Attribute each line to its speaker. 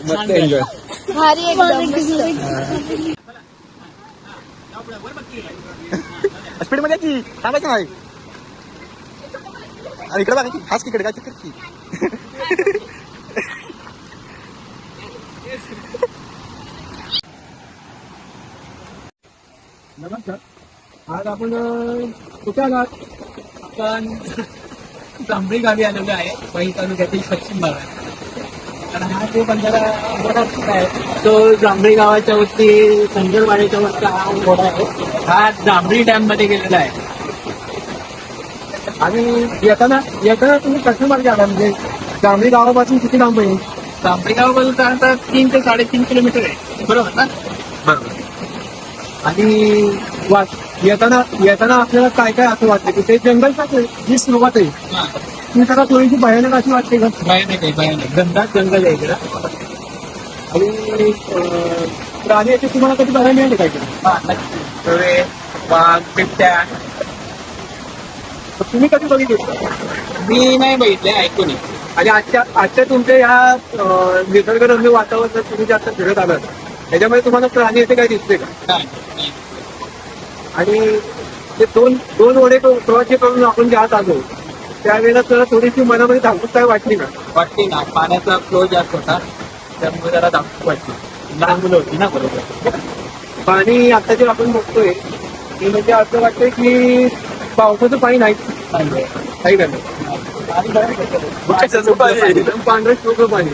Speaker 1: मस्त एन्जॉय.
Speaker 2: भारी एकदम
Speaker 1: स्पीड मध्ये की थांबायचं नाही. अरे इकडे बघा की हाच तिकडे काय तिकडे की.
Speaker 3: नमस्कार. आज आपण कुठे आलात? आपण जांभळी गावी आलेलो आहे. वही तालुक्यातील पश्चिम भागात. आणि हा जो बंधारा आहे तो जांभळी गावाच्या वरती संजरवाड्याच्या वरचा हा घोडा आहे. हा जांभळी डॅम मध्ये गेलेला आहे. आणि येताना तुम्ही कसं मार्ग आला म्हणजे जांभळी गावापासून किती लांब आहे? जांभळी गावापासून साधारणतः 3 ते 3.5 किलोमीटर आहे. बरोबर ना? बरोबर. आणि येताना आपल्याला काय काय असं वाटतं की ते जंगलच जी सुरुवात आहे ती सगळं थोडीशी भयानक अशी वाटते का? भयानक घनदाट जंगल आहे इकडं. आणि प्राणी याचे तुम्हाला कधी बघायला मिळाले काय नक्की वाघ बिबट्या तुम्ही कधी बघितले? मी नाही बघितले, ऐकून. आणि आजच्या तुमच्या ह्या निसर्गरम्य वातावरणात तुम्ही जास्त फिरत आलात त्याच्यामध्ये तुम्हाला प्राणी येथे काय दिसते का? आणि ते दोन ओढे प्रवासी करून आपण जे आत आलो त्यावेळेला तर थोडीशी मनामध्ये धाकधूक काय वाटली ना? वाटली ना. पाण्याचा फ्लो जास्त होता त्यामुळे जरा धाकधूक वाटली. लहान मुलं होती ना. बरोबर. पाणी आता जे आपण बघतोय ते म्हणजे असं वाटतंय की पावसाचं पाणी नाही काही का नाही. पांढरं शुभ्र पाणी.